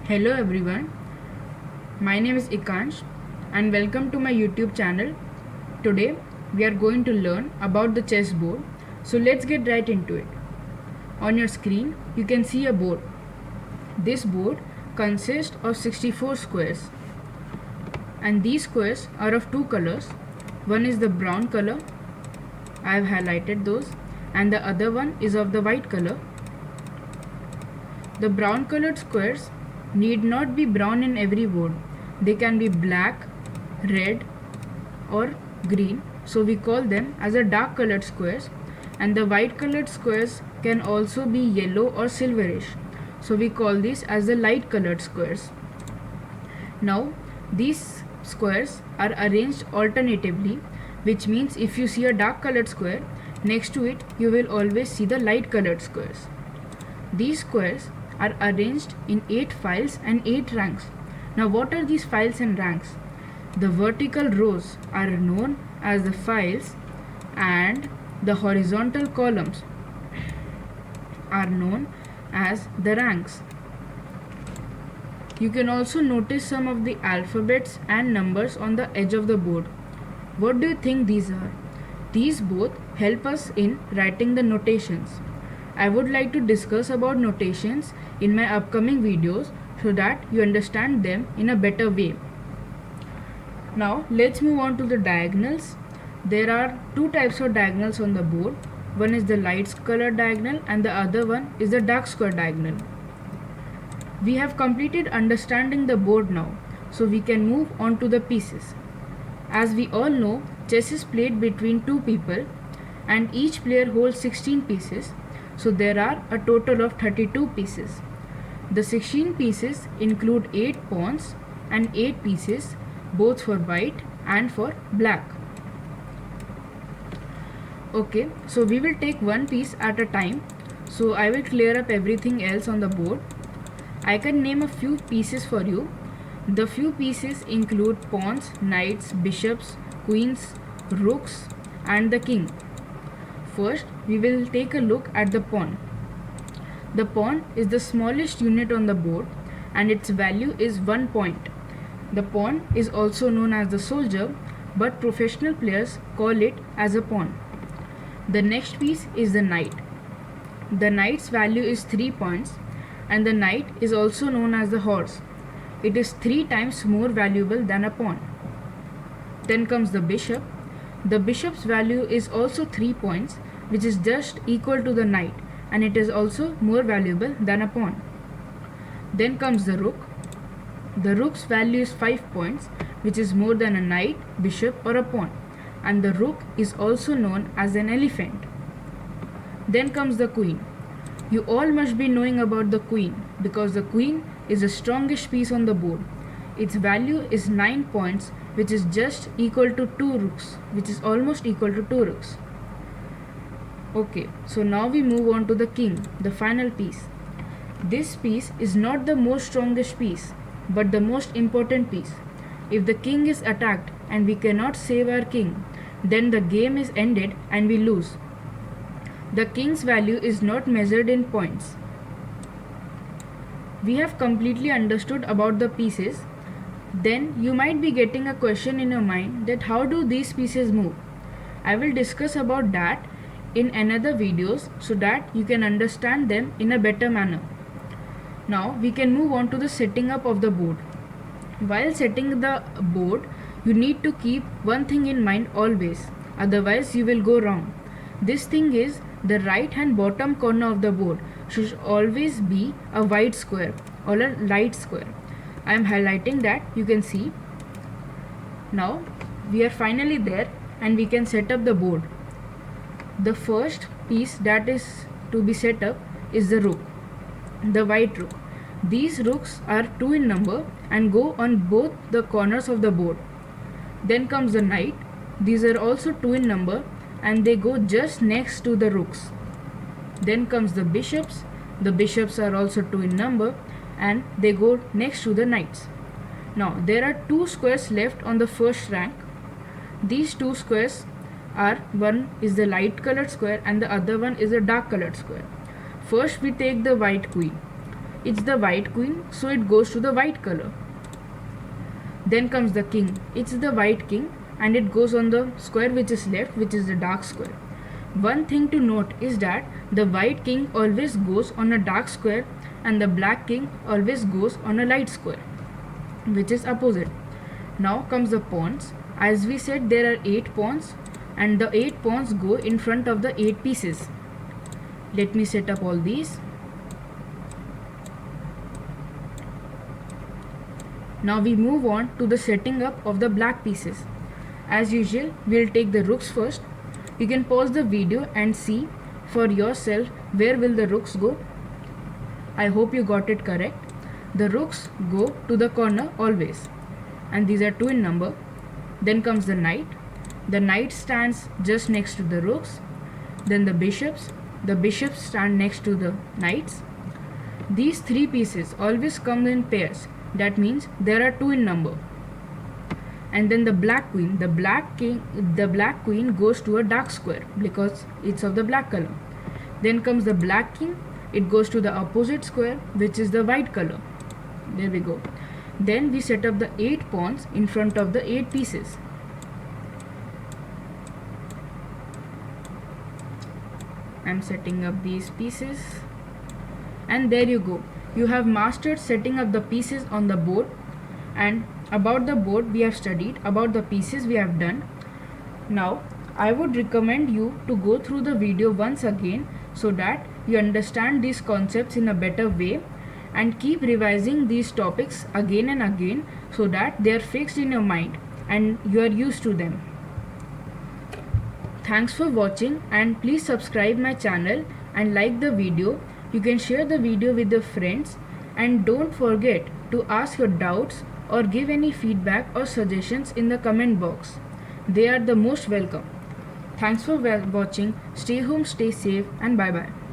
Hello everyone, my name is Ikansh and welcome to my YouTube channel. Today we are going to learn about the chessboard, so let's get right into it. On your screen you can see a board. This board consists of 64 squares and these squares are of two colors. One is the brown color, I have highlighted those, and the other one is of the white color. The brown colored squares need not be brown in every board. They can be black, red or green, so we call them as a dark colored squares, and the white colored squares can also be yellow or silverish, so we call these as the light colored squares. Now these squares are arranged alternatively, which means if you see a dark colored square, next to it you will always see the light colored squares. These squares are arranged in 8 files and 8 ranks. Now what are these files and ranks? The vertical rows are known as the files and the horizontal columns are known as the ranks. You can also notice some of the alphabets and numbers on the edge of the board. What do you think these are? These both help us in writing the notations. I would like to discuss about notations in my upcoming videos so that you understand them in a better way. Now let's move on to the diagonals. There are two types of diagonals on the board. One is the light color diagonal and the other one is the dark square diagonal. We have completed understanding the board now, so we can move on to the pieces. As we all know, chess is played between two people and each player holds 16 pieces. So there are a total of 32 pieces. The 16 pieces include 8 pawns and 8 pieces both for white and for black. Okay, so we will take one piece at a time. So I will clear up everything else on the board. I can name a few pieces for you. The few pieces include pawns, knights, bishops, queens, rooks and the king. First, we will take a look at the pawn. The pawn is the smallest unit on the board and its value is 1 point. The pawn is also known as the soldier, but professional players call it as a pawn. The next piece is the knight. The knight's value is 3 points and the knight is also known as the horse. It is 3 times more valuable than a pawn. Then comes the bishop. The bishop's value is also 3 points, which is just equal to the knight, and it is also more valuable than a pawn. Then comes the rook. The rook's value is 5 points, which is more than a knight, bishop or a pawn, and the rook is also known as an elephant. Then comes the queen. You all must be knowing about the queen because the queen is the strongest piece on the board. Its value is 9 points, which is just equal to 2 rooks, which is almost equal to 2 rooks. Okay, so now we move on to the king, the final piece. This piece is not the most strongest piece, but the most important piece. If the king is attacked and we cannot save our king, then the game is ended and we lose. The king's value is not measured in points. We have completely understood about the pieces. Then you might be getting a question in your mind that how do these pieces move? I will discuss about that in another videos so that you can understand them in a better manner. Now we can move on to the setting up of the board. While setting the board, you need to keep one thing in mind always, otherwise you will go wrong. This thing is the right hand bottom corner of the board should always be a white square or a light square. I am highlighting that, you can see. Now we are finally there and we can set up the board. The first piece that is to be set up is the rook, the white rook. These rooks are 2 in number and go on both the corners of the board. Then comes the knight. These are also 2 in number and they go just next to the rooks. Then comes the bishops. The bishops are also 2 in number and they go next to the knights. Now there are 2 squares left on the first rank. These 2 squares are, one is the light colored square and the other one is a dark colored square. First we take the white queen. it's the white queen, so it goes to the white color. Then comes the king, it's the white king and it goes on the square which is left, which is the dark square. One thing to note is that the white king always goes on a dark square and the black king always goes on a light square, which is opposite. Now comes the pawns. As we said, there are 8 pawns and the 8 pawns go in front of the 8 pieces. Let me set up all these. Now we move on to the setting up of the black pieces. As usual, we'll take the rooks first. You can pause the video and see for yourself where will the rooks go. I hope you got it correct. The rooks go to the corner always, and these are 2 in number. Then comes the knight. The knight stands just next to the rooks. Then the bishops stand next to the knights. These 3 pieces always come in pairs. That means there are 2 in number. And then the black queen, the black queen goes to a dark square because it's of the black color. Then comes the black king, it goes to the opposite square, which is the white color. There we go. Then we set up the 8 pawns in front of the 8 pieces. I'm setting up these pieces, and there you go. You have mastered setting up the pieces on the board. And about the board we have studied, about the pieces we have done. Now I would recommend you to go through the video once again so that you understand these concepts in a better way, and keep revising these topics again and again so that they are fixed in your mind and you are used to them. Thanks for watching, and please subscribe my channel and like the video. You can share the video with your friends, and don't forget to ask your doubts or give any feedback or suggestions in the comment box. They are the most welcome. Thanks for watching. Stay home, stay safe, and bye bye.